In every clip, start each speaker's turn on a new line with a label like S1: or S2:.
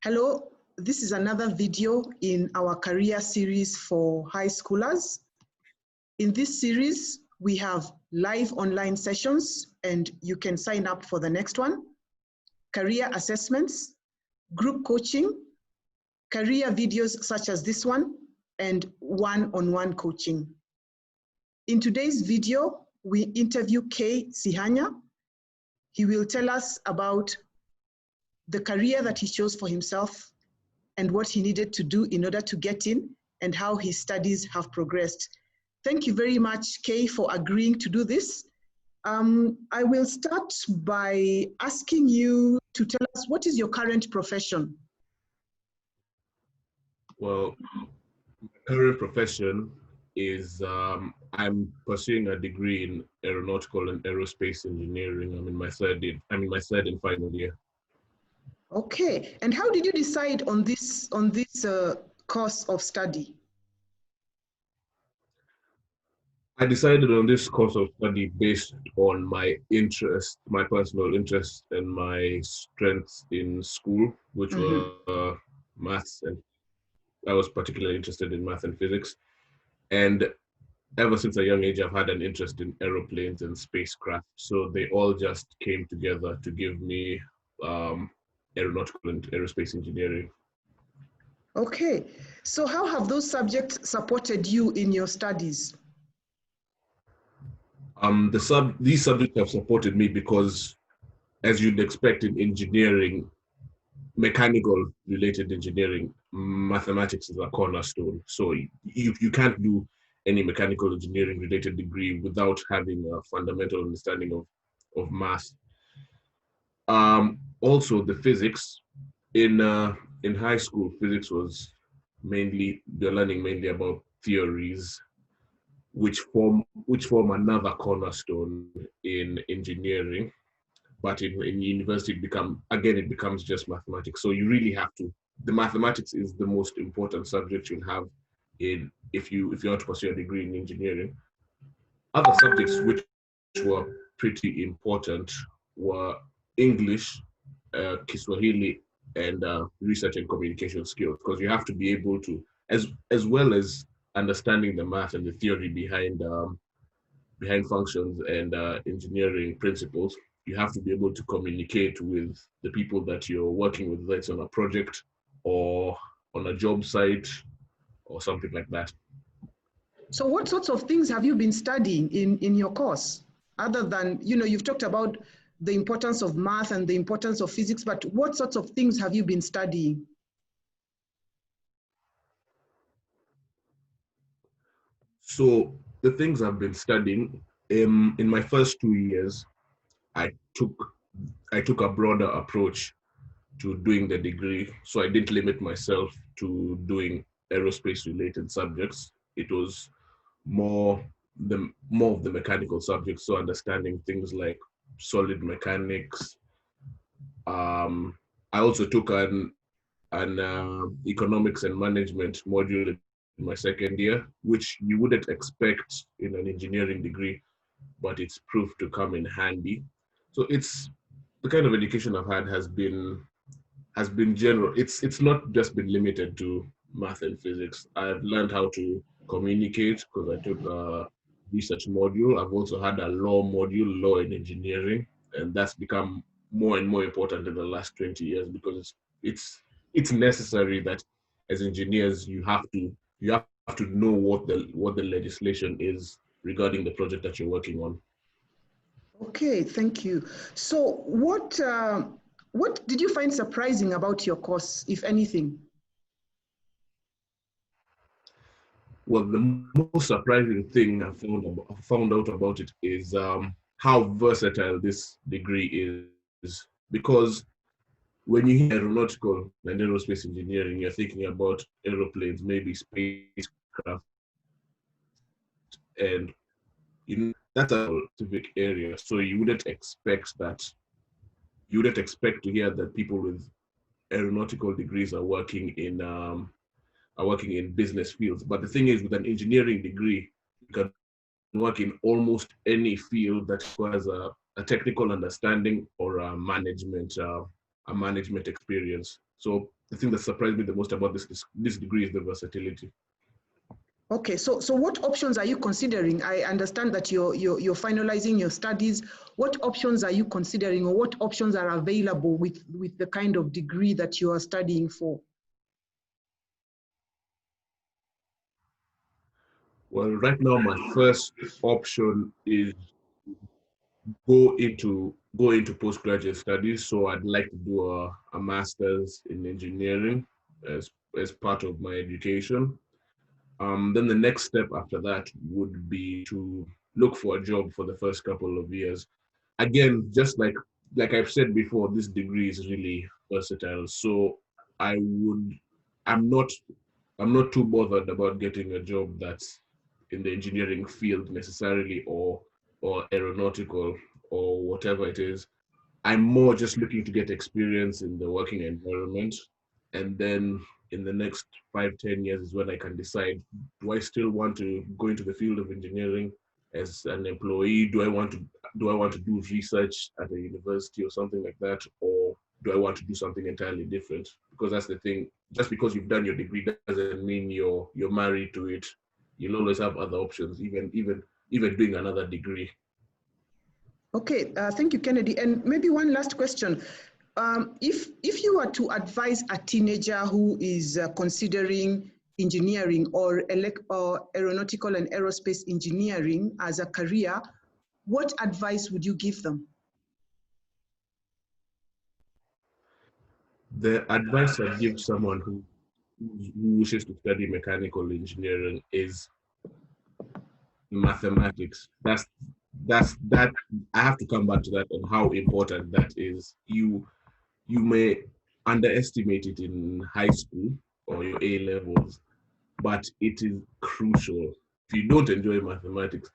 S1: Hello, this is another video in our career series for high schoolers. In this series, we have live online sessions, and you can sign up for the next one, career assessments, group coaching, career videos such as this one, and one-on-one coaching. In today's video, we interview Kay Sihanya. He will tell us about the career that he chose for himself and what he needed to do in order to get in and how his studies have progressed. Thank you very much, Kay, for agreeing to do this. I will start by asking you to tell us, what is your current profession?
S2: Well, my current profession is I'm pursuing a degree in Aeronautical and Aerospace Engineering. I'm in my third and final year.
S1: Okay, and how did you decide on this course of study?
S2: I decided on this course of study based on my interest, my personal interest, and my strengths in school, which were maths, and I was particularly interested in math and physics. And ever since a young age, I've had an interest in aeroplanes and spacecraft. So they all just came together to give me Aeronautical and Aerospace Engineering.
S1: Okay, so how have those subjects supported you in your studies?
S2: These subjects have supported me because, as you'd expect in engineering, mechanical related engineering, mathematics is a cornerstone. So you can't do any mechanical engineering related degree without having a fundamental understanding of math. Also, the physics in high school, physics was you're learning mainly about theories, which form another cornerstone in engineering. But in university, it becomes just mathematics. So you really have to. The mathematics is the most important subject you'll have if you want to pursue a degree in engineering. Other subjects which were pretty important were English, Kiswahili, and research and communication skills, because you have to be able to, as well as understanding the math and the theory behind functions and engineering principles, you have to be able to communicate with the people that you're working with, whether it's on a project or on a job site or something like that.
S1: So what sorts of things have you been studying in your course? Other than, you've talked about the importance of math and the importance of physics, but what sorts of things have you been studying?
S2: So the things I've been studying, in my first 2 years, I took a broader approach to doing the degree. So I didn't limit myself to doing aerospace related subjects. It was more of the mechanical subjects. So understanding things like solid mechanics. I also took an economics and management module in my second year, which you wouldn't expect in an engineering degree, but it's proved to come in handy. So it's the kind of education I've had has been general. It's not just been limited to math and physics. I've learned how to communicate because I took a research module. I've also had a law module, law and engineering, and that's become more and more important in the last 20 years because it's necessary that as engineers you have to know what the legislation is regarding the project that you're working on.
S1: Okay, thank you. So what did you find surprising about your course, if anything?
S2: Well, the most surprising thing I found out about it is how versatile this degree is. Because when you hear aeronautical and aerospace engineering, you're thinking about aeroplanes, maybe spacecraft, and that's a specific area. So you wouldn't expect to hear that people with aeronautical degrees are working in business fields. But the thing is, with an engineering degree, you can work in almost any field that requires a technical understanding or a management a management experience. So the thing that surprised me the most about this degree is the versatility.
S1: Okay, so what options are you considering? I understand that you're finalizing your studies. What options are you considering, or what options are available with the kind of degree that you are studying for?
S2: Well, right now my first option is go into postgraduate studies. So I'd like to do a master's in engineering as part of my education. Then the next step after that would be to look for a job for the first couple of years. Again, just like I've said before, this degree is really versatile. So I would, I'm not I'm not too bothered about getting a job that's in the engineering field necessarily, or aeronautical or whatever it is. I'm more just looking to get experience in the working environment. And then in the next 5, 10 years is when I can decide, do I still want to go into the field of engineering as an employee? Do I want to do research at a university or something like that? Or do I want to do something entirely different? Because that's the thing. Just because you've done your degree doesn't mean you're married to it. You'll always have other options, even doing another degree.
S1: Okay, thank you, Kennedy. And maybe one last question. If you were to advise a teenager who is considering engineering or aeronautical and aerospace engineering as a career, what advice would you give them?
S2: The advice I'd give someone who wishes to study mechanical engineering is mathematics. That I have to come back to that and how important that is. You may underestimate it in high school or your A levels, but it is crucial. If you don't enjoy mathematics,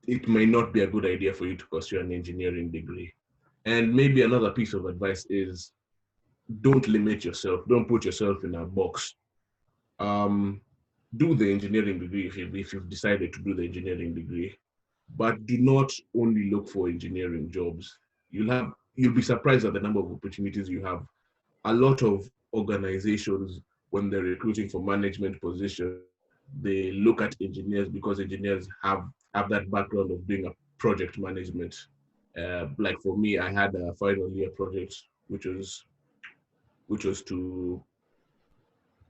S2: it may not be a good idea for you to pursue an engineering degree. And maybe another piece of advice is, don't limit yourself. Don't put yourself in a box. Um, do the engineering degree if you've decided to do the engineering degree, but do not only look for engineering jobs. You'll be surprised at the number of opportunities you have. A lot of organizations, when they're recruiting for management positions, they look at engineers because engineers have that background of doing a project management. Like for me, I had a final year project, which was to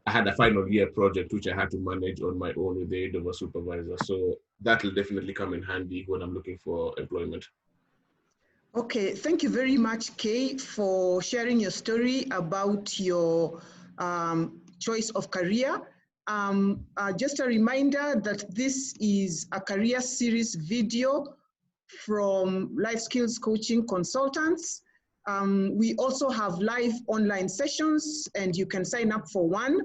S2: I had a final year project which I had to manage on my own with the aid of a supervisor. So that will definitely come in handy when I'm looking for employment.
S1: Okay, thank you very much, Kay, for sharing your story about your choice of career. Just a reminder that this is a career series video from Life Skills Coaching Consultants. We also have live online sessions, and you can sign up for one.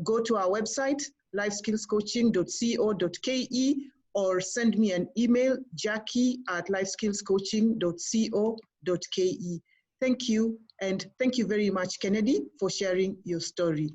S1: Go to our website, lifeskillscoaching.co.ke, or send me an email, jackie@lifeskillscoaching.co.ke. Thank you, and thank you very much, Kennedy, for sharing your story.